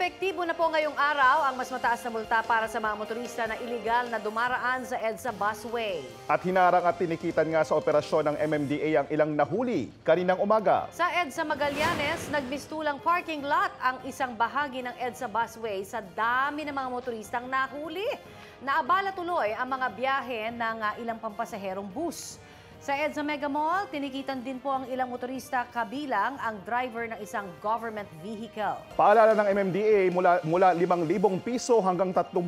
Epektibo na po ngayong araw ang mas mataas na multa para sa mga motorista na iligal na dumaraan sa EDSA busway. At hinarang at tinikitan nga sa operasyon ng MMDA ang ilang nahuli kaninang umaga. Sa EDSA Magallanes, nagbistulang parking lot ang isang bahagi ng EDSA busway sa dami ng mga motoristang nahuli. Naabala tuloy ang mga biyahe ng ilang pampasaherong bus. Sa EDSA Mega Mall, tinikitan din po ang ilang motorista kabilang ang driver ng isang government vehicle. Paalala ng MMDA, mula 5,000 piso hanggang 30,000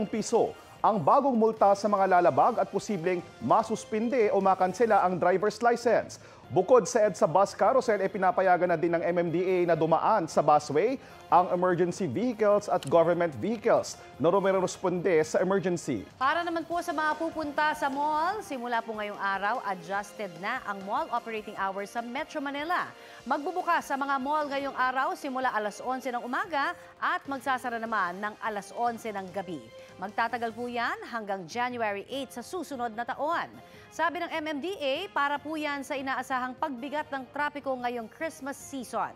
piso ang bagong multa sa mga lalabag at posibleng masuspinde o makansela ang driver's license. Bukod sa EDSA bus carousel, pinapayagan na din ng MMDA na dumaan sa busway ang emergency vehicles at government vehicles na rumiresponde sa emergency. Para naman po sa mga pupunta sa mall, simula po ngayong araw, adjusted na ang mall operating hours sa Metro Manila. Magbubukas sa mga mall ngayong araw simula alas 11 ng umaga at magsasara naman ng alas 11 ng gabi. Magtatagal po yan hanggang January 8 sa susunod na taon. Sabi ng MMDA, para po yan sa inaasahang pagbigat ng trapiko ngayong Christmas season.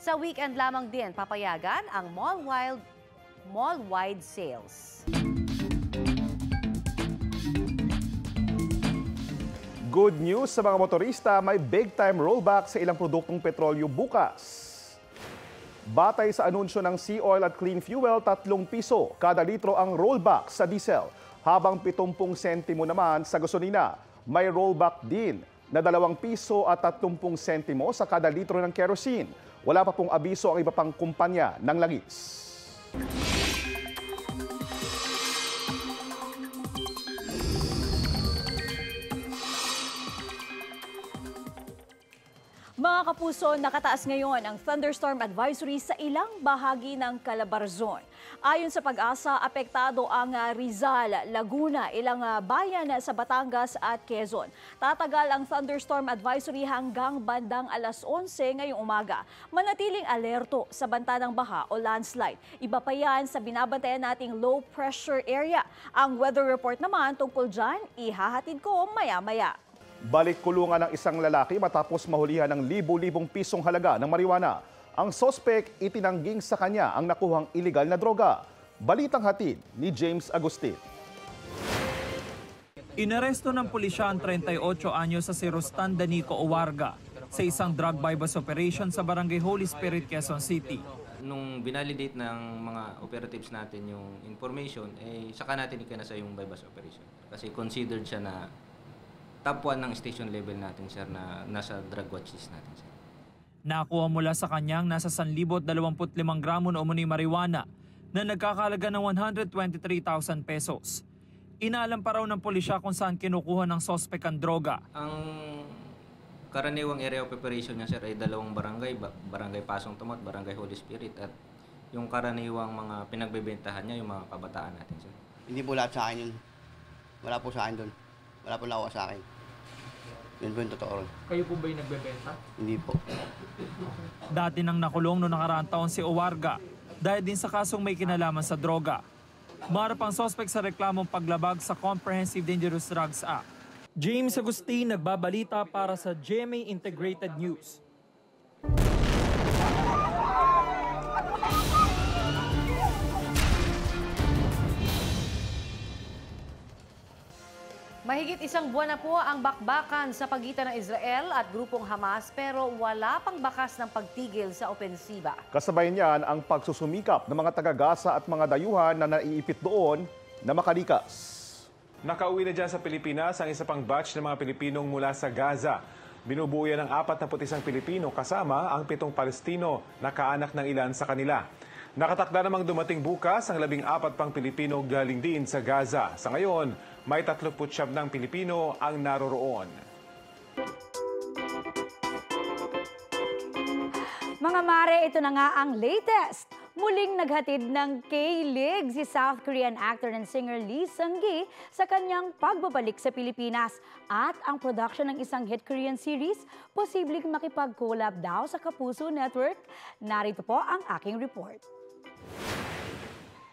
Sa weekend lamang din papayagan ang mall-wide sales. Good news sa mga motorista, may big-time rollback sa ilang produktong petrolyo bukas. Batay sa anunsyo ng Sea Oil at Clean Fuel, 3 piso kada litro ang rollback sa diesel, habang 70 sentimo naman sa gasolina. May rollback din na 2 piso at 30 sentimo sa kada litro ng kerosene. Wala pa pong abiso ang iba pang kumpanya ng langis. Mga kapuso, nakataas ngayon ang thunderstorm advisory sa ilang bahagi ng Calabarzon. Ayon sa Pag-asa, apektado ang Rizal, Laguna, ilang bayan sa Batangas at Quezon. Tatagal ang thunderstorm advisory hanggang bandang alas 11 ngayong umaga. Manatiling alerto sa banta ng baha o landslide. Iba pa yan sa binabantayan nating low pressure area. Ang weather report naman tungkol dyan, ihahatid ko maya-maya. Balik kulungan ng isang lalaki matapos mahulihan ng libo-libong pisong halaga ng marijuana. Ang sospek itinangging sa kanya ang nakuhang iligal na droga. Balitang hatid ni James Agustin. Inaresto ng pulisya ang 38 anyos sa si Rostan Danico Owarga sa isang drug bypass operation sa Barangay Holy Spirit, Quezon City. Nung binalidate ng mga operatives natin yung information, saka natin ikinasa yung bypass operation. Kasi considered siya na top 1 ng station level natin, sir, na nasa drug watch list natin, sir. Nakuha mula sa kanyang nasa 1,025 gramo na umano'y marijuana na nagkakalaga ng 123,000 pesos. Inaalam pa raw ng pulisya kung saan kinukuha ng sospek ang droga. Ang karaniwang area of operation niya, sir, ay 2 barangay, Barangay Pasong Tumot, Barangay Holy Spirit, at yung karaniwang mga pinagbebentahan niya, yung mga kabataan natin, sir. Hindi po lahat sa akin yun. Wala po sa akin doon. Wala po nakuha sa akin. Yun po yung totoo ron. Kayo po ba yung nagbebenta? Hindi po. Dati nang nakulong noong nakaraang taon si Owarga dahil din sa kasong may kinalaman sa droga. Maharap ang sospek sa reklamong paglabag sa Comprehensive Dangerous Drugs Act. James Agustin, nagbabalita para sa GMA Integrated News. Mahigit 1 buwan na po ang bakbakan sa pagitan ng Israel at grupong Hamas pero wala pang bakas ng pagtigil sa opensiba. Kasabay niyan ang pagsusumikap ng mga taga-Gaza at mga dayuhan na naiipit doon na makalikas. Nakauwi na dyan sa Pilipinas ang isa pang batch ng mga Pilipinong mula sa Gaza. Binubuo yan ng 41 Pilipino kasama ang 7 Palestino na kaanak ng ilan sa kanila. Nakatakda namang dumating bukas ang 14 pang Pilipino galing din sa Gaza. Sa ngayon, may 39 ng Pilipino ang naroroon. Mga mare, ito na nga ang latest. Muling naghatid ng K-League si South Korean actor and singer Lee Seung-gi sa kanyang pagbabalik sa Pilipinas. At ang production ng isang hit Korean series, posibleng makipag-collab daw sa Kapuso Network. Narito po ang aking report.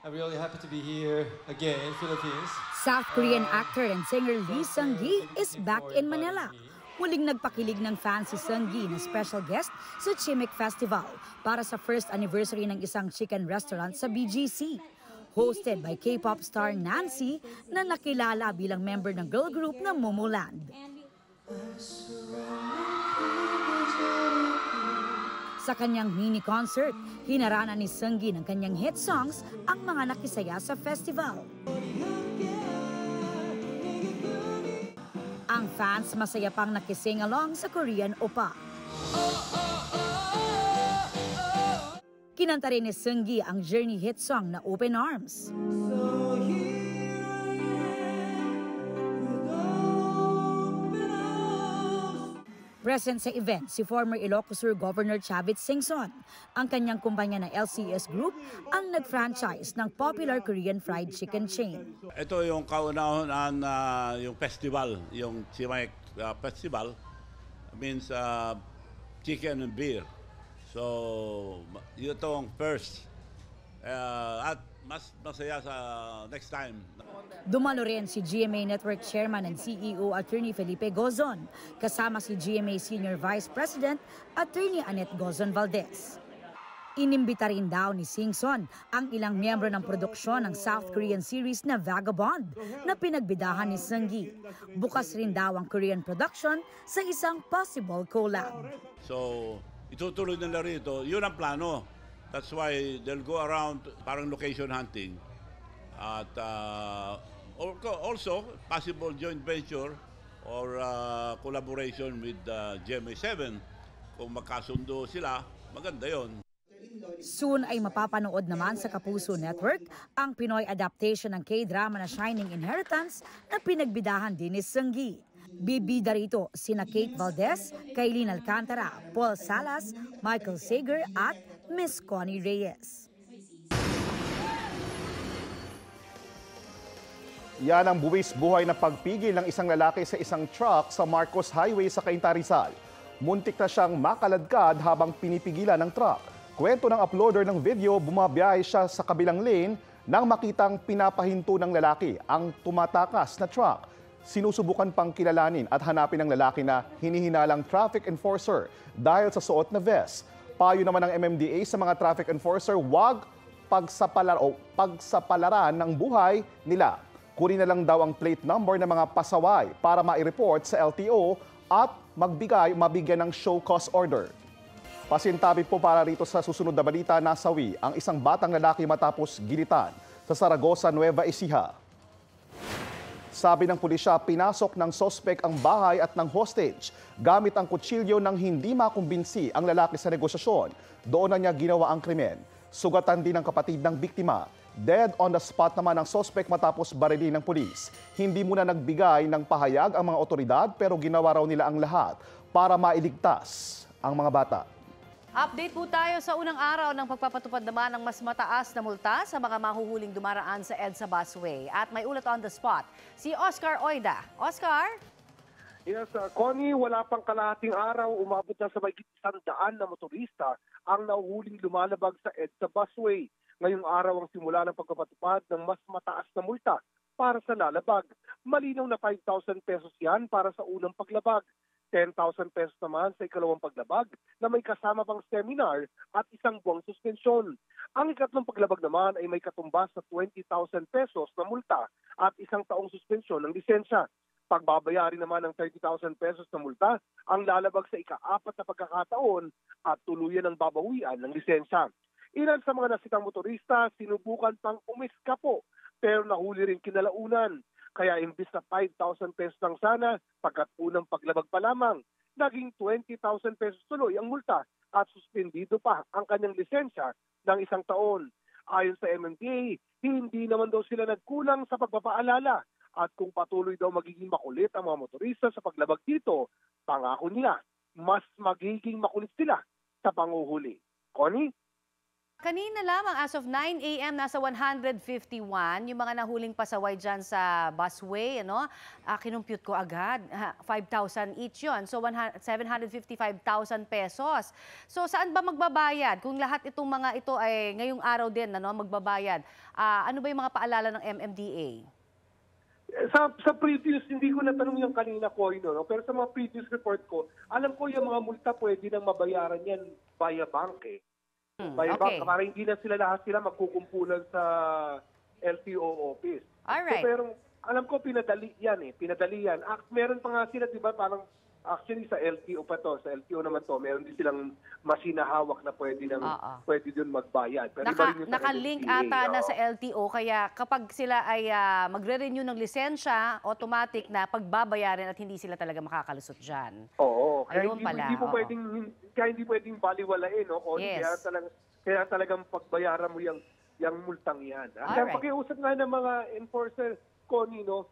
I'm really happy to be here again in Philippines. South Korean actor and singer Lee Seung-gi is back in Manila. Muling nagpakilig ng fans si Seunggi na special guest sa Chimik Festival para sa first anniversary ng isang chicken restaurant sa BGC. Hosted by K-pop star Nancy na nakilala bilang member ng girl group na Momoland. Sa kanyang mini concert, hinarana ni Seunggi ng kanyang hit songs ang mga nakisaya sa festival. Ang fans masaya pang nakising along sa Korean Oppa. Kinanta rin ni Seunggi ang Journey hit song na Open Arms. Present sa event si former Ilocos Sur Governor Chavit Singson. Ang kanyang kumpanya na LCS Group ang nag-franchise ng popular Korean fried chicken chain. Ito yung kauna-unahan na yung festival, yung Chimay Festival means chicken and beer. So ito ang first at mas masaya sa next time. Dumalo rin si GMA Network Chairman and CEO Attorney Felipe Gozon, kasama si GMA Senior Vice President Attorney Annette Gozon Valdez. Inimbita rin daw ni Singson ang ilang miyembro ng produksyon ng South Korean series na Vagabond na pinagbidahan ni Seunggi. Bukas rin daw ang Korean production sa isang possible collab. So itutuloy nila rito, yun ang plano. That's why they'll go around parang location hunting. At also possible joint venture or collaboration with GMA7. Kung magkasundo sila, maganda yon. Soon ay mapapanood naman sa Kapuso Network ang Pinoy adaptation ng K-drama na Shining Inheritance na pinagbidahan din ni Seunggi. Bibida rito sina Kate Valdez, Kailin Alcantara, Paul Salas, Michael Sager at Miss Connie Reyes. Yan ang buwis buhay na pagpigil ng isang lalaki sa isang truck sa Marcos Highway sa Cainta, Rizal. Muntik na siyang makaladkad habang pinipigilan ng truck. Kwento ng uploader ng video, bumabiyahe siya sa kabilang lane nang makitang pinapahinto ng lalaki ang tumatakas na truck. Sinusubukan pang kilalanin at hanapin ng lalaki na hinihinalang traffic enforcer dahil sa suot na vest. Payo naman ng MMDA sa mga traffic enforcer, huwag pagsapalaran ng buhay nila. Kunin na lang daw ang plate number ng mga pasaway para ma-report sa LTO at mabigyan ng show cause order. Pasintabi po para rito sa susunod na balita, nasawi ang isang batang lalaki matapos gilitan sa Saragossa, Nueva Ecija. Sabi ng pulisya, pinasok ng sospek ang bahay at ng hostage gamit ang kutsilyo nang hindi makumbinsi ang lalaki sa negosasyon. Doon na niya ginawa ang krimen. Sugatan din ng kapatid ng biktima. Dead on the spot naman ang sospek matapos barilin ng pulis. Hindi muna nagbigay ng pahayag ang mga otoridad pero ginawa raw nila ang lahat para mailigtas ang mga bata. Update po tayo sa unang araw ng pagpapatupad naman ng mas mataas na multa sa mga mahuhuling dumaraan sa EDSA busway. At may ulat on the spot, si Oscar Oida. Oscar? Yes, Connie, wala pang kalahating araw, umabot na sa mahigit 100 na motorista ang nahuhuling lumalabag sa EDSA busway. Ngayong araw ang simula ng pagpapatupad ng mas mataas na multa para sa lalabag. Malinaw na 5,000 pesos yan para sa unang paglabag. 10,000 pesos naman sa ikalawang paglabag na may kasama pang seminar at isang buwang suspensyon. Ang ikatlong paglabag naman ay may katumbas sa 20,000 pesos na multa at isang taong suspensyon ng lisensya. Pagbabayari naman ng 30,000 pesos na multa ang lalabag sa ika-4 na pagkakataon at tuluyan ng babawian ng lisensya. Ilan sa mga nasitang motorista sinubukan pang umiskapo pero nahuli rin kinalaunan. Kaya imbis na 5,000 pesos lang sana, pagkat unang paglabag pa lamang, naging 20,000 pesos tuloy ang multa at suspendido pa ang kanyang lisensya ng isang taon. Ayon sa MMDA, hindi naman daw sila nagkulang sa pagpapaalala at kung patuloy daw magiging makulit ang mga motorista sa paglabag dito, pangako nila, mas magiging makulit sila sa panguhuli. Connie? Kanina lamang as of 9 a.m. nasa 151 yung mga nahuling pasaway dyan sa busway. Ano? Kinumpute ko agad. 5,000 each yun. So 755,000 pesos. So saan ba magbabayad? Kung lahat itong mga ito ay ngayong araw din magbabayad. Ano ba yung mga paalala ng MMDA? Sa previous, hindi ko natanong yung kanina ko, no? Pero sa mga previous report ko, alam ko yung mga multa pwede nang mabayaran yan via bank eh. Via bank, para hindi na lahat sila magkukumpulan sa LTO office. Alright. So, pero alam ko pinadali yan eh. Pinadali yan. Meron pa nga sila, di ba, parang actually sa LTO pa to. Sa LTO naman to, meron din silang machine na hawak na pwede dun magbayad. Pero Naka-link ata na sa LTO, kaya kapag sila ay magre-renew ng lisensya, automatic na pagbabayaran at hindi sila talaga makakalusot dyan. Oo. Kaya Ayun pala, hindi pwedeng baliwalain, no? Yes. Kaya talagang pagbayaran mo yung multang yan. Kaya pakiusap nga ng mga enforcer, Connie, no?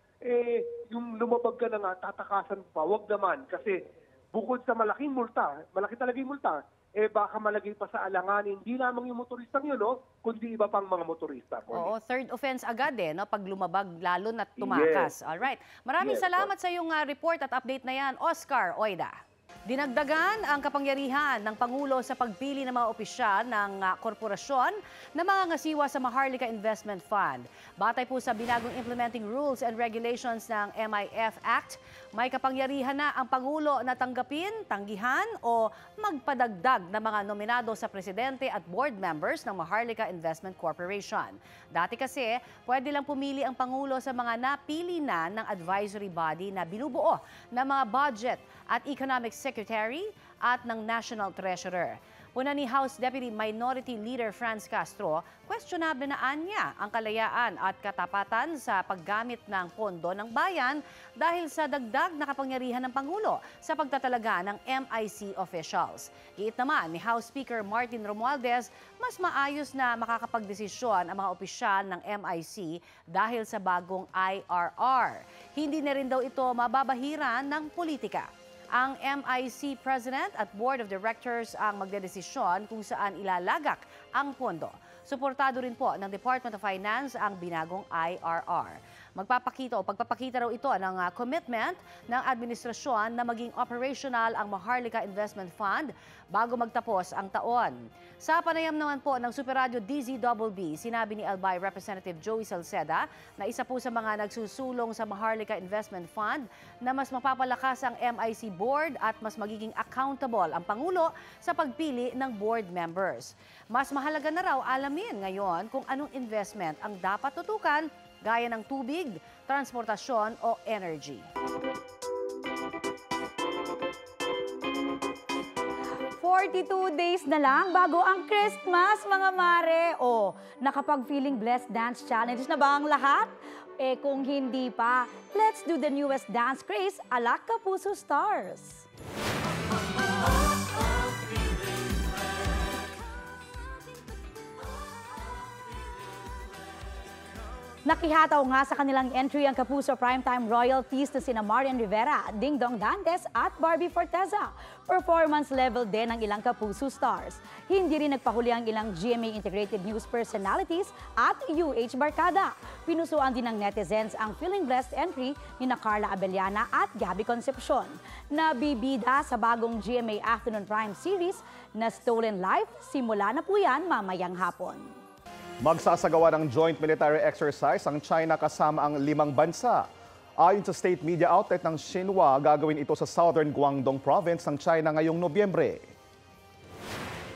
Yung lumabag ka na nga, tatakasan pa. Wag naman. Kasi bukod sa malaking multa, malaki talaga yung multa, baka malagay pa sa alanganin, hindi lamang yung motoristang yun, no? Kundi iba pang mga motorista. Oo, third offense agad no? Pag lumabag, lalo na tumakas. Yes. Alright. Maraming salamat sa iyong report at update na yan, Oscar Oida. Dinagdagan ang kapangyarihan ng Pangulo sa pagpili ng mga opisyal ng korporasyon na mga ngasiwa sa Maharlika Investment Fund. Batay po sa binagong implementing rules and regulations ng MIF Act, may kapangyarihan na ang Pangulo na tanggapin, tanggihan o magpadagdag ng mga nominado sa presidente at board members ng Maharlika Investment Corporation. Dati kasi, pwede lang pumili ang Pangulo sa mga napili na ng advisory body na binubuo ng mga budget at economic secretary at ng National Treasurer. Una ni House Deputy Minority Leader Franz Castro, questionable na anya ang kalayaan at katapatan sa paggamit ng pondo ng bayan dahil sa dagdag na kapangyarihan ng Pangulo sa pagtatalaga ng MIC officials. Giit naman ni House Speaker Martin Romualdez, mas maayos na makakapagdesisyon ang mga opisyal ng MIC dahil sa bagong IRR. Hindi na rin daw ito mababahiran ng politika. Ang MIC President at Board of Directors ang magdedesisyon kung saan ilalagak ang pondo. Suportado rin po ng Department of Finance ang binagong IRR. Pagpapakita raw ito ng commitment ng administrasyon na maging operational ang Maharlika Investment Fund bago magtapos ang taon. Sa panayam naman po ng Super Radio DZBB, sinabi ni Albay Representative Joey Salceda na isa po sa mga nagsusulong sa Maharlika Investment Fund na mas mapapalakas ang MIC Board at mas magiging accountable ang Pangulo sa pagpili ng board members. Mas mahalaga na raw alamin ngayon kung anong investment ang dapat tutukan gaya ng tubig, transportasyon o energy. Days na lang bago ang Christmas, mga mare. O, nakapag-feeling blessed dance challenge na ba ang lahat? Kung hindi pa, let's do the newest dance craze ala Kapuso Stars. Nakihataw nga sa kanilang entry ang Kapuso Primetime royalties na sina Marian Rivera, Ding Dong Dantes at Barbie Forteza. Performance level din ang ilang Kapuso stars. Hindi rin nagpahuli ang ilang GMA Integrated News personalities at UH Barkada. Pinusuan din ng netizens ang Feeling Blessed entry ni na Carla Abellana at Gabby Concepcion. Nabibida sa bagong GMA Afternoon Prime series na Stolen Life, simula na po yan mamayang hapon. Magsasagawa ng joint military exercise ang China kasama ang 5 bansa. Ayon sa state media outlet ng Xinhua, gagawin ito sa southern Guangdong province ng China ngayong Nobyembre.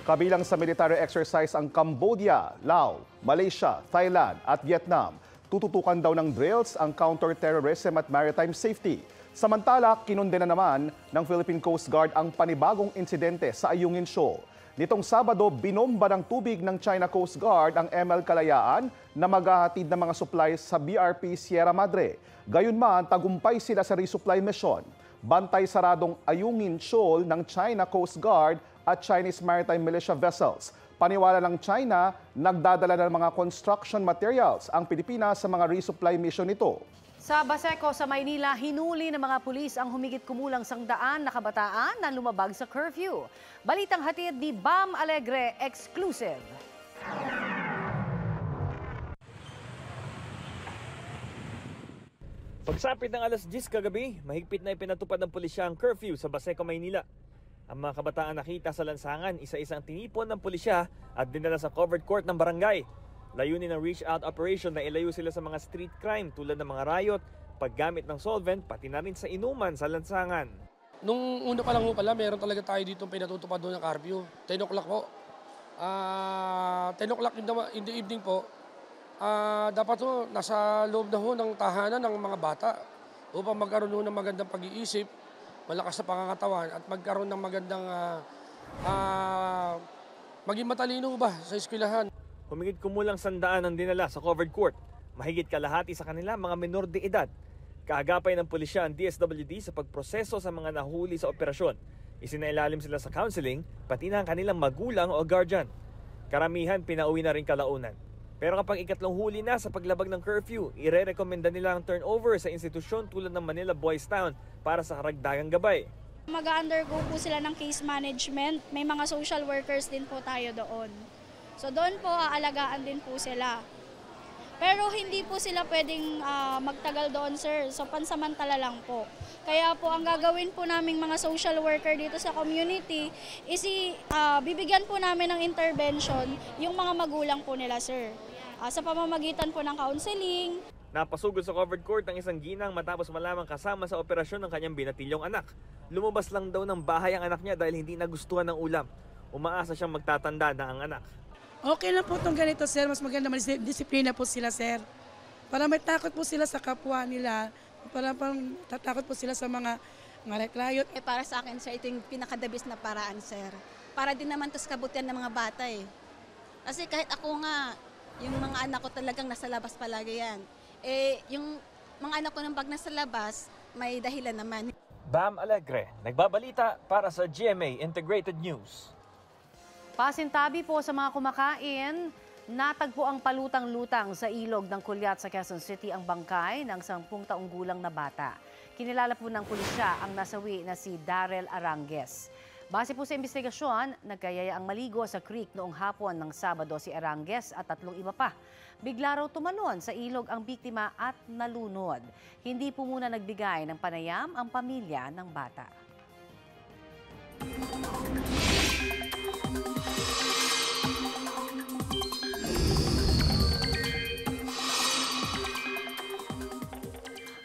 Kabilang sa military exercise ang Cambodia, Laos, Malaysia, Thailand at Vietnam. Tututukan daw ng drills ang counter-terrorism at maritime safety. Samantala, kinundena naman ng Philippine Coast Guard ang panibagong insidente sa Ayungin Shoal. Nitong Sabado, binomba ng tubig ng China Coast Guard ang ML Kalayaan na maghahatid ng mga supplies sa BRP Sierra Madre. Gayunman, tagumpay sila sa resupply mission. Bantay saradong Ayungin Shoal ng China Coast Guard at Chinese Maritime Militia vessels. Paniwala ng China, nagdadala ng mga construction materials ang Pilipinas sa mga resupply mission nito. Sa Baseco sa Maynila, hinuli ng mga pulis ang humigit kumulang 100 na kabataan na lumabag sa curfew. Balitang hatid ni Bam Alegre, exclusive. Pagsapit ng alas 10 kagabi, mahigpit na ipinatupad ng pulisya ang curfew sa Baseco, Maynila. Ang mga kabataan nakita sa lansangan, isa-isang tinipon ng pulisya at dinala sa covered court ng barangay. Layunin ng reach-out operation na ilayo sila sa mga street crime tulad ng mga riot, paggamit ng solvent, pati na rin sa inuman sa lansangan. Nung una pa lang pala, meron talaga tayo dito pinatutupad doon ng curfew. 10 o'clock po. 10 o'clock in the evening po, dapat ho, nasa loob na ho ng tahanan ng mga bata upang magkaroon ho ng magandang pag-iisip, malakas na pangangatawan at magkaroon ng magandang maging matalino ba sa eskwelahan. Humigit kumulang 100 ang dinala sa covered court. Mahigit kalahati sa kanila mga menor de edad. Kaagapay ng pulisya ang DSWD sa pagproseso sa mga nahuli sa operasyon. Isinailalim sila sa counseling, pati na ang kanilang magulang o guardian. Karamihan pinauwi na rin kalaunan. Pero kapag ikatlong huli na sa paglabag ng curfew, ire-recommenda nila ang turnover sa institusyon tulad ng Manila Boys Town para sa karagdagang gabay. Mag-undergo po sila ng case management. May mga social workers din po tayo doon. So doon po aalagaan din po sila. Pero hindi po sila pwedeng magtagal doon, sir. So pansamantala lang po. Kaya po ang gagawin po naming mga social worker dito sa community is bibigyan po namin ng intervention yung mga magulang po nila, sir. Sa pamamagitan po ng counseling. Napasugod sa covered court ang isang ginang matapos malamang kasama sa operasyon ng kanyang binatilyong anak. Lumabas lang daw ng bahay ang anak niya dahil hindi nagustuhan ng ulam. Umaasa siyang magtatanda na ang anak. Okay lang po itong ganito, sir. Mas maganda, disiplina po sila, sir. Para may takot po sila sa kapwa nila. Para tatakot po sila sa mga reklamo. Para sa akin, sir, ito yung pinakadabis na paraan, sir. Para din naman ito sa kabutihan ng mga bata eh. Kasi kahit ako nga, yung mga anak ko talagang nasa labas palagi yan. Yung mga anak ko nang pag nasa labas, may dahilan naman. Bam Alegre, nagbabalita para sa GMA Integrated News. Pasintabi po sa mga kumakain, natagpo ang palutang-lutang sa ilog ng Kulyat sa Quezon City ang bangkay ng 10 taong gulang na bata. Kinilala po ng pulisya ang nasawi na si Darrell Arangues. Base po sa investigasyon, nagkayaya ang maligo sa creek noong hapon ng Sabado si Arangues at 3 iba pa. Bigla raw tumalon sa ilog ang biktima at nalunod. Hindi po muna nagbigay ng panayam ang pamilya ng bata.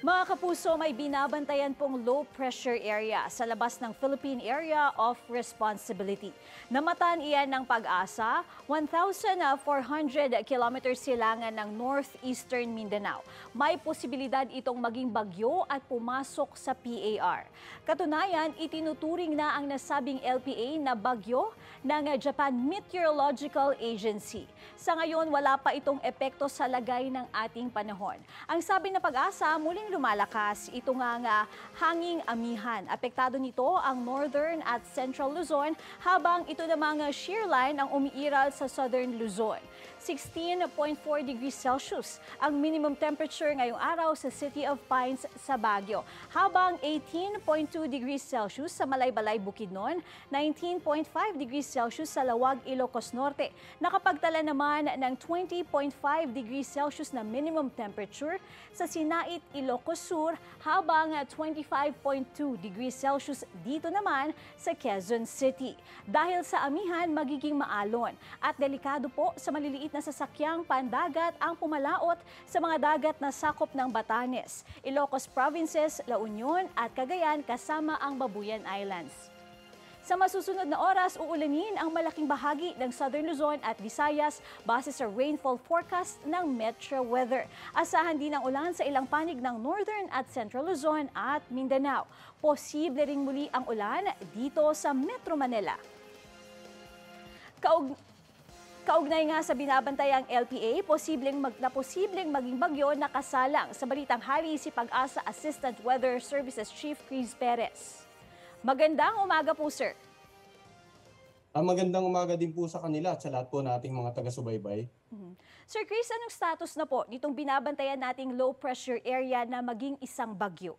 Mga kapuso, may binabantayan pong low pressure area sa labas ng Philippine Area of Responsibility. Namatan iyan ng Pag-asa, 1,400 kilometers silangan ng northeastern Mindanao. May posibilidad itong maging bagyo at pumasok sa PAR. Katunayan, itinuturing na ang nasabing LPA na bagyo ng Japan Meteorological Agency. Sa ngayon, wala pa itong epekto sa lagay ng ating panahon. Ang sabi ng Pag-asa, muling lumalakas ito nga hanging amihan. Apektado nito ang northern at central Luzon habang ito namang shear line ang umiiral sa southern Luzon. 16.4 degrees Celsius ang minimum temperature ngayong araw sa City of Pines sa Baguio, habang 18.2 degrees Celsius sa Malaybalay, Bukidnon, 19.5 degrees Celsius sa Lawag, Ilocos Norte. Nakapagtala naman ng 20.5 degrees Celsius na minimum temperature sa Sinait, Ilocos Sur, habang 25.2 degrees Celsius dito naman sa Quezon City. Dahil sa amihan, magiging maalon at delikado po sa maliliit na sasakyang pandagat ang pumalaot sa mga dagat na sakop ng Batanes, Ilocos Provinces, La Union at Cagayan kasama ang Babuyan Islands. Sa masusunod na oras, uulanin ang malaking bahagi ng Southern Luzon at Visayas base sa rainfall forecast ng Metro Weather. Asahan din ang ulan sa ilang panig ng Northern at Central Luzon at Mindanao. Posible ring muli ang ulan dito sa Metro Manila. Kaugnay nga sa binabantayang LPA, posibleng maging bagyo na kasalang sa balitang hali si Pag-asa Assistant Weather Services Chief Chris Perez. Magandang umaga po, sir. Magandang umaga din po sa kanila at sa lahat po nating mga taga-subaybay. Sir Chris, anong status na po nitong binabantayan nating low pressure area na maging isang bagyo?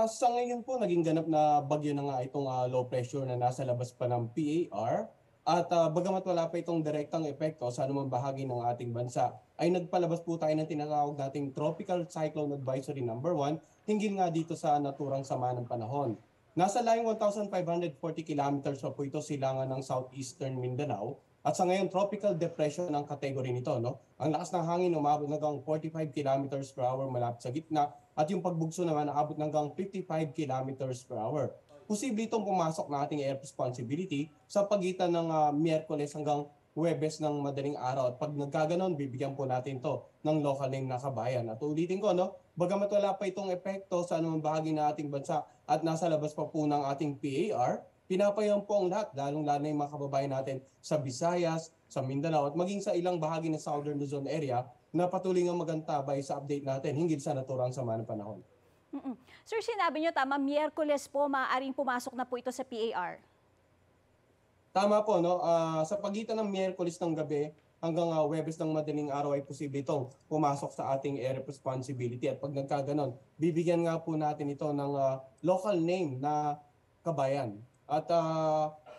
Sa ngayon po, naging ganap na bagyo na nga itong low pressure na nasa labas pa ng PAR. At bagamat wala pa itong direktang epekto sa anumang bahagi ng ating bansa, ay nagpalabas po tayo ng tinatawag nating Tropical Cyclone Advisory No. 1 hinggil nga dito sa naturang sama ng panahon. Nasa layong 1,540 kilometers pa po ito silangan ng southeastern Mindanao At sa ngayon, tropical depression ang category nito. No? Ang lakas ng hangin umabot hanggang 45 kilometers per hour malapit sa gitna at yung pagbugso naman naabot hanggang 55 kilometers per hour. Posible itong pumasok na ating air responsibility sa pagitan ng Miyerkules hanggang Huwebes ng madaling araw. At pag nagkaganon, bibigyan po natin to ng local name na Kabayan. At ulitin ko, no, bagamat wala pa itong epekto sa anumang bahagi ng ating bansa at nasa labas pa po ng ating PAR, pinapayagan po ang lahat, lalong-lalo yung mga kababayan natin sa Visayas, sa Mindanao, at maging sa ilang bahagi ng Southern Luzon area na patuloy nga magantabay sa update natin hinggil sa naturang sama ng panahon. Sir, sinabi niyo tama, Miyerkules po maaaring pumasok na po ito sa PAR. Tama po, no? Sa pagitan ng Miyerkules ng gabi hanggang Huwebes ng madaling araw ay posible itong pumasok sa ating area of responsibility. At pag nagkaganon, bibigyan nga po natin ito ng local name na Kabayan. At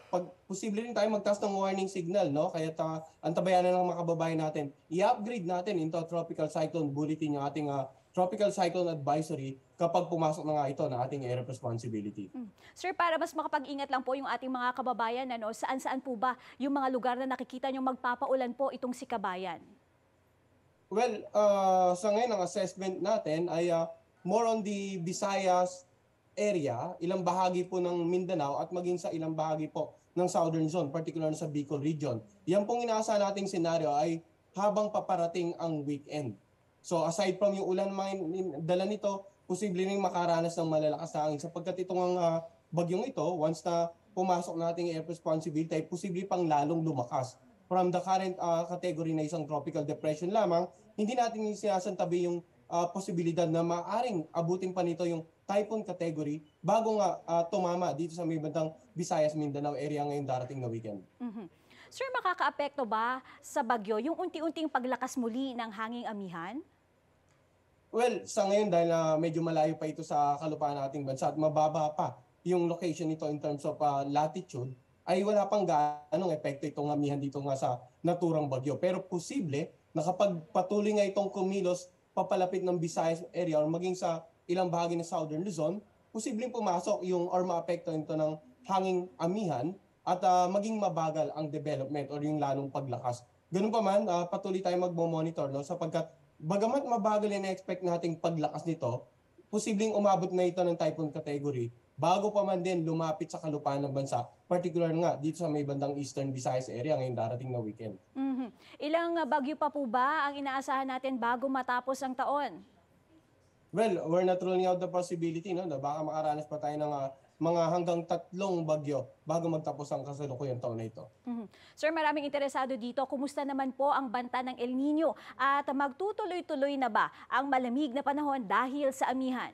pag posible rin tayo magtaas ng warning signal, no? Kaya antabayan na ng mga kababayan natin. I-upgrade natin into tropical cyclone bulletin yung ating tropical cyclone advisory kapag pumasok na nga ito na ating area of responsibility. Sir, para mas makapag-ingat lang po yung ating mga kababayan, ano, saan-saan po ba yung mga lugar na nakikita nyo magpapaulan po itong si Kabayan? Well, sa ngayon ang assessment natin ay more on the Visayas area, ilang bahagi po ng Mindanao at maging sa ilang bahagi po ng Southern Zone, particular sa Bicol region. Yan pong inaasahan nating senaryo ay habang paparating ang weekend. So aside from yung ulan dala nito, posible rin makaranas ng malalakas na hangin sapagkat itong bagyong ito, once na pumasok nating air responsibility, ay posible pang lalong lumakas. From the current category na isang tropical depression lamang, hindi natin sinasantabi yung posibilidad na maaring abutin pa nito yung typhoon category bago nga tumama dito sa may bandang Visayas, Mindanao area ngayong darating na weekend. Sir, makakaapekto ba sa bagyo yung unti-unting paglakas muli ng hanging amihan? Well, sa ngayon dahil medyo malayo pa ito sa kalupaan nating bansa at mababa pa yung location nito in terms of latitude, ay wala pang gaanong epekto itong amihan dito nga sa naturang bagyo. Pero posible na kapag patuloy nga itong kumilos papalapit ng Visayas area or maging sa ilang bahagi ng Southern Luzon, posibleng pumasok yung or maapekto ito ng hanging amihan at maging mabagal ang development or yung lalong paglakas. Ganun pa man, patuloy tayo magmo-monitor, no? Sapagkat bagamat mabagal yung na-expect nating paglakas nito, posibleng umabot na ito ng typhoon category bago pa man din lumapit sa kalupaan ng bansa, particular nga dito sa may bandang Eastern Visayas area ngayong darating na weekend. Ilang bagyo pa po ba ang inaasahan natin bago matapos ang taon? Well, we're not ruling out the possibility, no, na baka makaranas pa tayo ng mga hanggang 3 bagyo bago magtapos ang kasalukuyang taon na ito. Sir, maraming interesado dito. Kumusta naman po ang banta ng El Nino at magtutuloy-tuloy na ba ang malamig na panahon dahil sa amihan?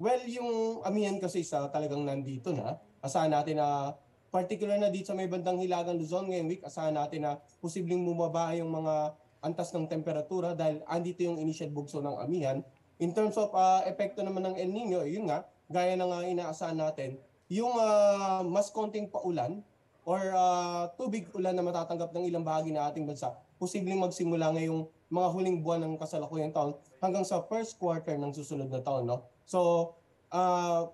Well, yung amihan kasi talagang nandito na. Asahan natin na particular na dito sa may bandang Hilagang Luzon ngayong week, asahan natin na posibleng bumaba yung mga antas ng temperatura dahil andito yung initial bugso ng amihan. In terms of epekto naman ng El Nino, yun nga, gaya ng inaasahan natin, yung mas konting paulan or tubig ulan na matatanggap ng ilang bahagi ng ating bansa, posibleng magsimula ngayong mga huling buwan ng kasalukuyang taon hanggang sa first quarter ng susunod na taon. No? So,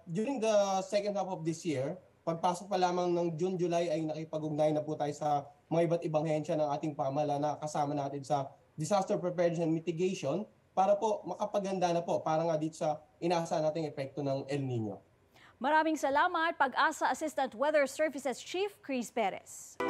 during the second half of this year, pagpasok pa lamang ng June, July ay nakipag-ugnay na po tayo sa mga iba't ibang hensya ng ating pamahalaan na kasama natin sa disaster preparedness and mitigation para po makapaganda na po para nga dito sa inaasahan nating epekto ng El Nino. Maraming salamat, Pag-asa Assistant Weather Services Chief Chris Perez.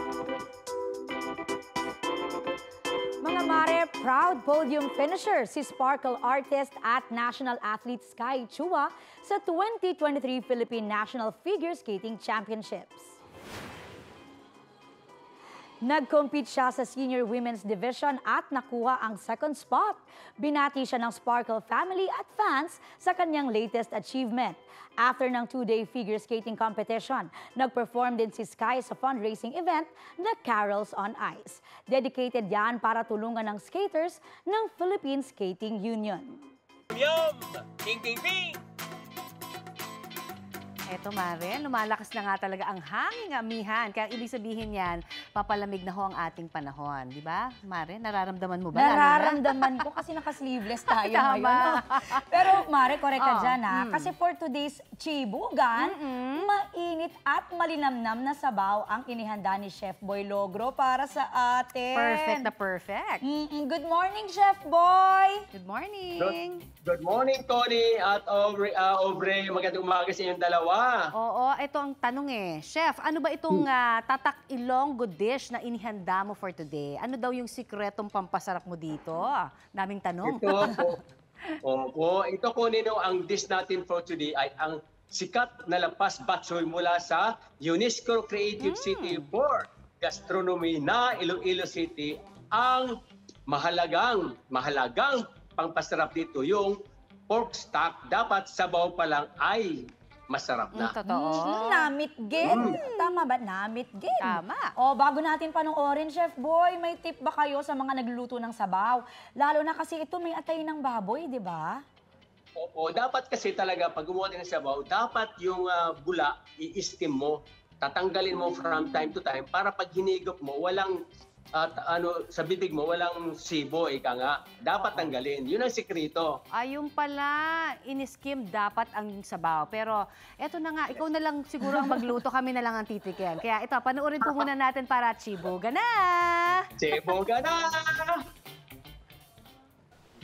Mga mare, proud podium finisher si sparkle artist at national athlete Sky Chua sa 2023 Philippine National Figure Skating Championships. Nag-compete siya sa Senior Women's Division at nakuha ang second spot. Binati siya ng Sparkle family at fans sa kanyang latest achievement. After ng 2-day figure skating competition, nag-perform din si Sky sa fundraising event na Carols on Ice. Dedicated yan para tulungan ng skaters ng Philippine Skating Union. Yum! Ping, ping, ping! Eto, Mare, lumalakas na nga talaga ang hanging amihan. Kaya ibig sabihin yan, papalamig na ho ang ating panahon. Di ba, Mare? Nararamdaman mo ba? Nararamdaman ko kasi naka-sleeveless tayo ngayon. Pero, Mare, correct ka dyan, ha? Kasi for today's chibugan, mainit at malinamnam na sabaw ang inihanda ni Chef Boy Logro para sa atin. Perfect na perfect. Good morning, Chef Boy! Good morning! Good morning, Tony at Aubrey. Magandang umaga sa inyong dalawa. Oo, ito ang tanong Chef, ano ba itong tatak Ilonggo dish na inihanda mo for today? Ano daw yung sikretong pampasarap mo dito? Daming tanong. Ito po nino ang dish natin for today ay ang sikat na lapas batchoy mula sa UNESCO Creative City for Gastronomy na Iloilo City. Ang mahalagang pampasarap dito yung pork stock. Dapat sabaw pa lang ay masarap na. Totoo. Namitgin. Tama ba? Namitgin. Tama. O, bago natin panoorin, Chef Boy, may tip ba kayo sa mga nagluluto ng sabaw? Lalo na kasi ito may atay ng baboy, di ba? Oo, dapat kasi talaga pag gumawa ng sabaw, dapat yung bula, i-steam mo, tatanggalin mo from time to time para pag hinigop mo, walang sa bibig mo, walang sibo, ika nga. Dapat tanggalin. Yun ang sikreto. Ayun pala, in-skim dapat ang sabaw. Pero eto na nga, ikaw na lang siguro ang magluto, kami na lang ang titikin. Kaya ito, panoorin po muna natin para chibuga na! Chibuga na!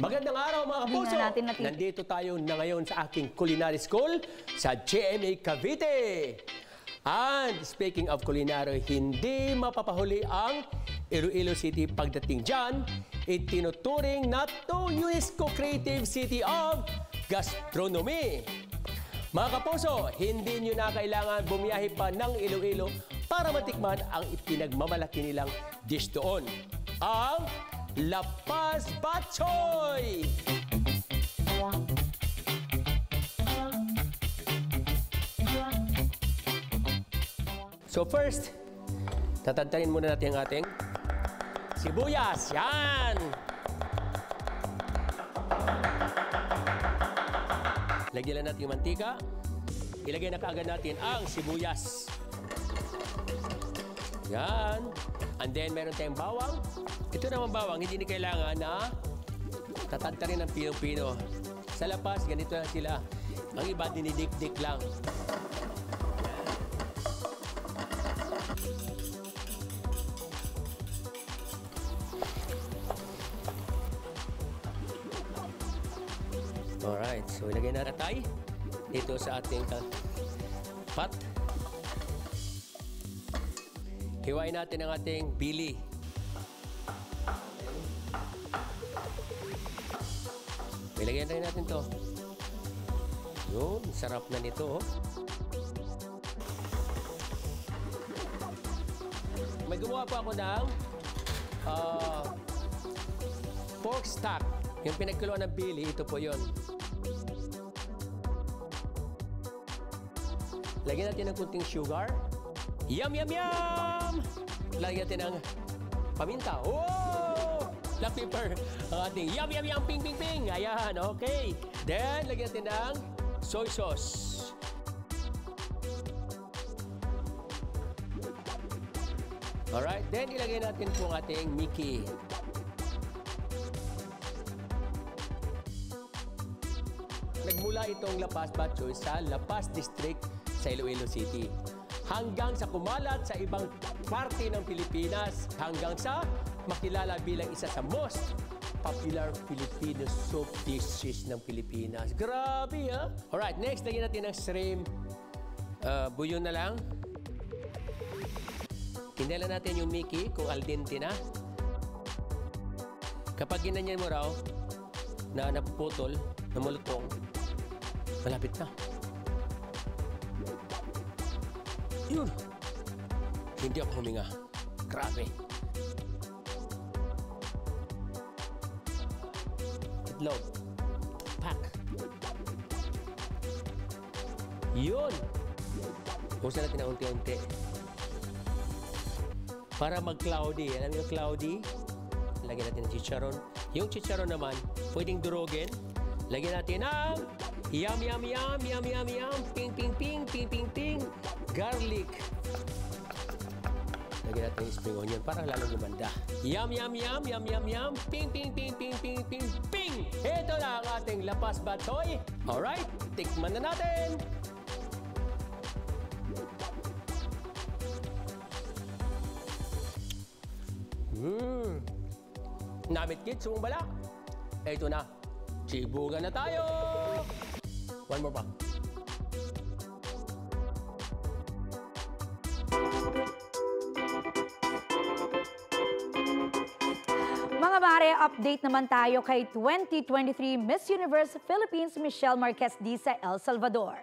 Magandang araw mga kapuso! Nandito tayo na ngayon sa aking culinary school sa GMA Cavite. And speaking of culinary, hindi mapapahuli ang Iloilo City pagdating dyan. Itinuturing na to UNESCO Creative City of Gastronomy. Mga kapuso, hindi nyo na kailangan bumiyahe pa ng Iloilo para matikman ang ipinagmamalaki nilang dish doon. Ang Lapas Batchoy! So first, tatantayin muna natin ang ating sibuyas. Yan! Lagyan natin yung mantika. Ilagay na kaagad natin ang sibuyas. Yan. And then meron tayong bawang. Ito naman bawang, hindi na kailangan na tatantarin ng pino-pino. Sa lapas, ganito lang sila. Ang iba, dinidikdik lang. Alright, so ilagay na atay dito sa ating pot. Hiwain natin ang ating bili. Ilagay na rin natin to. Yun, sarap na nito. May gumawa po ako ng pork stock. Yung pinagkuluan ng bili, ito po yun. Lagyan natin ng kunting sugar. Yum, yum, yum! Lagyan natin ng paminta. Oh! Black pepper. Ang ating yum, yum, yum, ping, ping, ping. Ayan, okay. Then, lagyan natin ng soy sauce. Alright, then ilagay natin po ang ating Mickey. Nagmula itong Lapas Batchoy sa Lapas District sa Iloilo City. Hanggang sa kumalat sa ibang parte ng Pilipinas. Hanggang sa makilala bilang isa sa most popular Filipino soup dishes ng Pilipinas. Grabe, ha? Alright, next, lagyan natin ng shrimp. Buyo na lang. Kinala natin yung Mickey kung al dente na. Kapag ginanyan mo raw na napuputol, namulutong, malapit na. Yun. Hindi ako huminga. Grabe. Itlog. Pack. Yun. Usan natin na unti-unti. Para mag-cloudy. Alam niyo cloudy? Lagyan natin ng chicharon. Yung chicharon naman, pwedeng durugin. Lagyan natin ng Yum, yum, yum, yum, yum, yum. Ping, ping, ping, ping, ping, ping. Garlic. Lagyan natin yung spring onion para lalong gumanda. Yum, yum, yum, yum, yum, yum. Ping, ping, ping, ping, ping, ping, ping. Ito na ang ating lapas batsoy. Alright, tikman na natin. Namit-kit, sumubala. Ito na. Chibugan na tayo. One more pa. Mga mare, update naman tayo kay 2023 Miss Universe Philippines Michelle Marquez D sa El Salvador.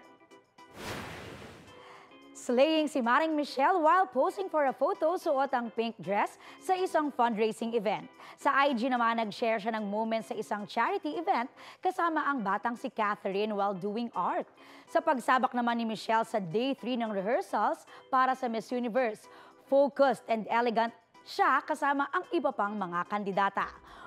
Slaying si Maring Michelle while posing for a photo, suot ang pink dress sa isang fundraising event. Sa IG naman, nag-share siya ng moment sa isang charity event kasama ang batang si Catherine while doing art. Sa pagsabak naman ni Michelle sa day 3 ng rehearsals para sa Miss Universe, focused and elegant siya kasama ang iba pang mga kandidata.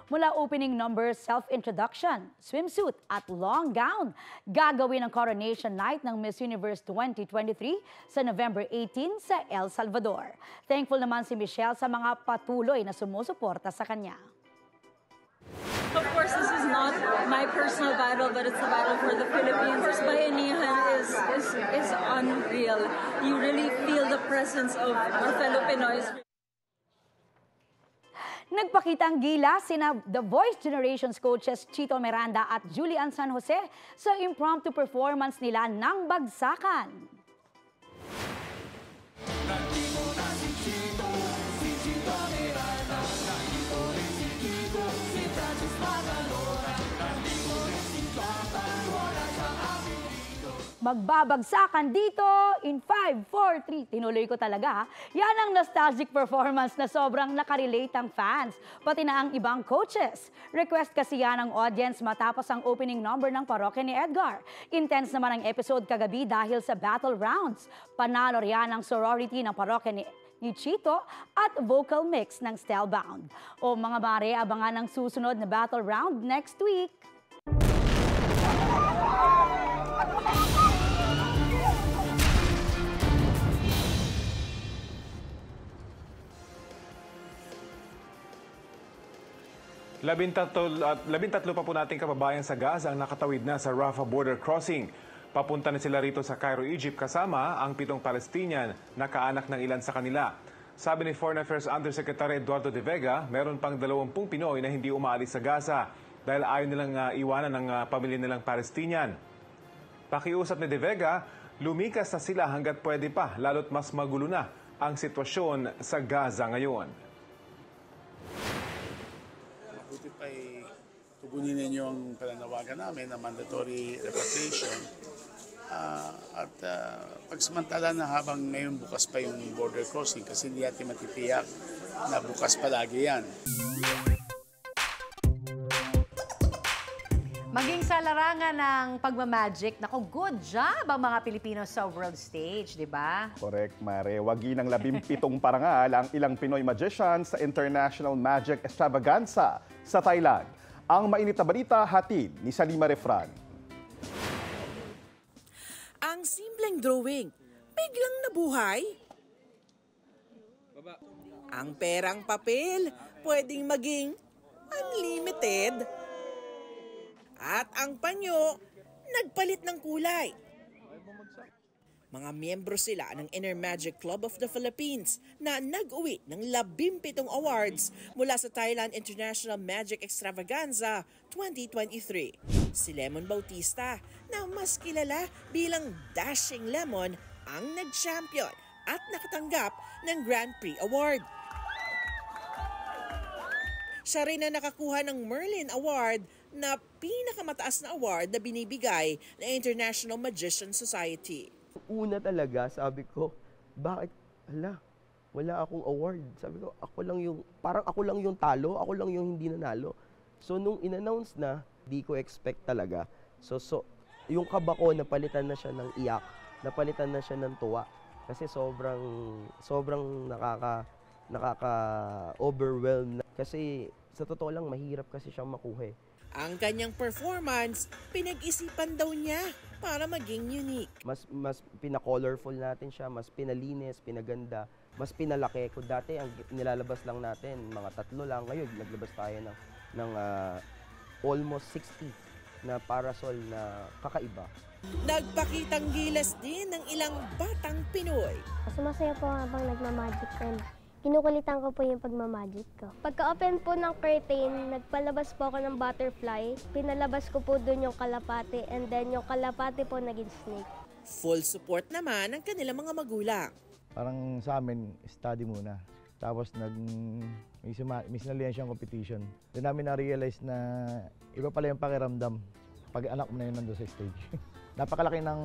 Mula opening number, self-introduction, swimsuit at long gown, gagawin ang coronation night ng Miss Universe 2023 sa November 18 sa El Salvador. Thankful naman si Michelle sa mga patuloy na sumusuporta sa kanya. Of course, this is not my personal battle, but it's the battle for the Philippines. This bayanihan is unreal. You really feel the presence of our fellow Pinoys. Nagpakita ang gila sina The Voice Generations coaches Chito Miranda at Julian San Jose sa impromptu performance nila ng Bagsakan. Magbabagsakan dito in 5, 4, 3. Tinuloy ko talaga. Yan ang nostalgic performance na sobrang nakarelate ang fans, pati na ang ibang coaches. Request kasi yan ng audience matapos ang opening number ng parokya ni Edgar. Intense naman ang episode kagabi dahil sa battle rounds. Panalo riyan ang sorority ng parokya ni Chito at vocal mix ng Stellbound. O mga mare, abangan ang susunod na battle round next week. Labintatlo pa po nating kababayan sa Gaza ang nakatawid na sa Rafah border crossing. Papunta na sila rito sa Cairo, Egypt kasama ang 7 Palestinian na kaanak ng ilan sa kanila. Sabi ni Foreign Affairs Undersecretary Eduardo De Vega, meron pang 20 Pinoy na hindi umaalis sa Gaza dahil ayaw nilang iwanan ng pamilya nilang Palestinian. Pakiusap ni De Vega, lumikas na sila hanggat pwede pa, lalo't mas magulo na ang sitwasyon sa Gaza ngayon. Buti pa'y tugunin ninyo ang pananawagan namin na mandatory repatriation at pagsamantala na habang ngayon bukas pa yung border crossing kasi hindi natin matitiyak na bukas palagi yan. Maging sa larangan ng pagmamagic, naku, good job ang mga Pilipino sa world stage, di ba? Correct, Mare. Wagi ng 17 parangal ang ilang Pinoy magicians sa International Magic Extravaganza sa Thailand. Ang mainit na balita, hatid ni Salima Refran. Ang simpleng drawing, biglang nabuhay. Ang perang papel, pwedeng maging unlimited. At ang panyo, nagpalit ng kulay. Mga miyembro sila ng Inner Magic Club of the Philippines na nag-uwi ng 17 awards mula sa Thailand International Magic Extravaganza 2023. Si Lemon Bautista, na mas kilala bilang Dashing Lemon, ang nag-champion at nakatanggap ng Grand Prix Award. Siya rin na nakakuha ng Merlin Award na pinakamataas na award na binibigay ng International Magician Society. Una talaga, sabi ko, bakit, wala akong award. Sabi ko, parang ako lang yung talo, ako lang yung hindi nanalo. So, nung in-announce na, di ko expect talaga. So yung kaba ko, napalitan na siya ng iyak, napalitan na siya ng tuwa. Kasi sobrang nakaka-overwhelm na. Kasi sa totoo lang, mahirap kasi siyang makuha. Ang kanyang performance, pinag-isipan daw niya para maging unique. Mas pina-colorful natin siya, mas pinalinis, pinaganda, mas pinalaki. Kung dati ang nilalabas lang natin, mga 3 lang. Ngayon, naglabas tayo ng almost 60 na parasol na kakaiba. Nagpakitang gilas din ng ilang batang Pinoy. Sumasaya po habang nagmamagic and kinukulitan ko po yung pagmamagic ko. Pagka-open po ng curtain, nagpalabas po ako ng butterfly. Pinalabas ko po dun yung kalapate and then yung kalapate po naging snake. Full support naman ng kanilang mga magulang. Parang sa amin, study muna. Tapos may sinalihan siyang competition. Doon namin na-realize na iba pala yung pakiramdam pag anak mo na yun nandun sa stage. Napakalaki ng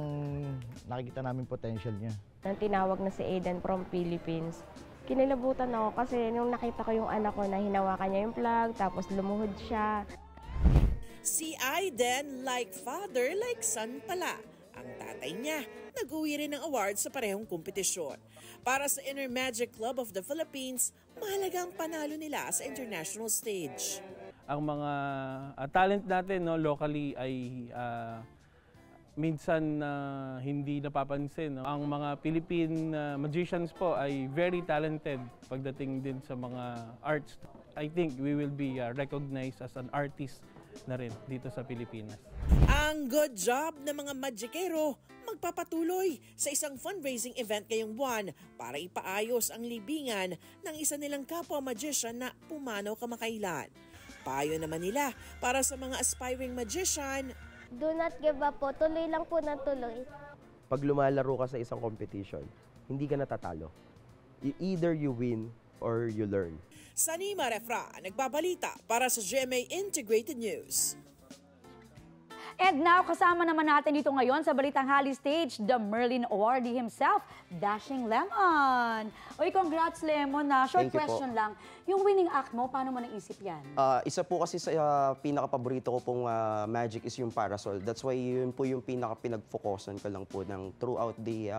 nakikita namin potential niya. Nang tinawag na si Aiden from Philippines, kinilabutan ako kasi nung nakita ko yung anak ko na hinawakan niya yung flag, tapos lumuhod siya. Si Aiden, like father, like son pala. Ang tatay niya, nag-uwi rin ng awards sa parehong kompetisyon. Para sa Inner Magic Club of the Philippines, mahalaga ang panalo nila sa international stage. Ang mga talent natin locally ay minsan hindi napapansin. Ang mga Philippine magicians po ay very talented pagdating din sa mga arts. I think we will be recognized as an artist na rin dito sa Pilipinas. Ang good job ng mga magikero magpapatuloy sa isang fundraising event ngayong buwan para ipaayos ang libingan ng isa nilang kapwa magician na pumanaw kamakailan. Payo naman nila para sa mga aspiring magician, Do not give up po. Tuloy lang po na tuloy. Pag lumalaro ka sa isang competition, hindi ka natatalo. Either you win or you learn. Sanima Refra, nagbabalita para sa GMA Integrated News. And now, kasama naman natin dito ngayon sa Balitang Hali Stage, the Merlin Awardee himself, Dashing Lemon. Oy, congrats Lemon na. Short question lang. Yung winning act mo, paano mo naisip yan? Isa po kasi sa pinaka-paborito ko pong magic is yung parasol. That's why yun po yung pinaka-pinag-focusan ko lang po throughout the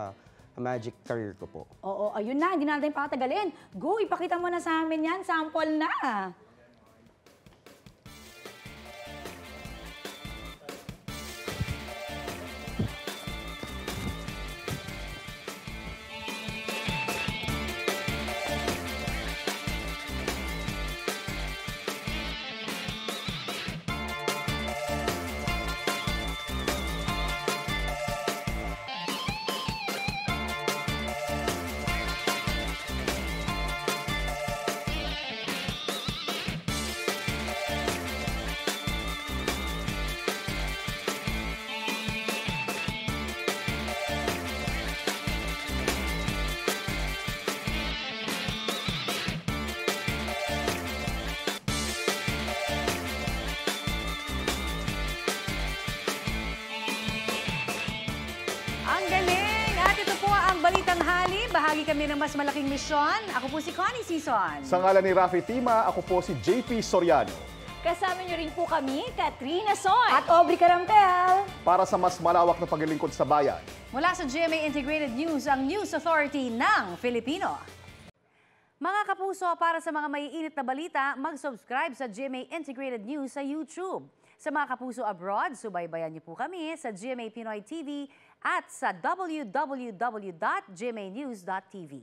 magic career ko po. Oo, ayun na. Hindi natin patagalin. Go, ipakita mo na sa amin yan. Sample na. Balitang Hali, bahagi kami ng mas malaking misyon. Ako po si Connie Sison. Sa ngalan ni Rafi Tima, ako po si JP Soriano. Kasama niyo rin po kami, Katrina Soy. At Aubrey Carampel. Para sa mas malawak na paglilingkod sa bayan. Mula sa GMA Integrated News, ang News Authority ng Filipino. Mga kapuso, para sa mga maiinit na balita, mag-subscribe sa GMA Integrated News sa YouTube. Sa mga kapuso abroad, subaybayan niyo po kami sa GMA Pinoy TV at sa www.gmanews.tv.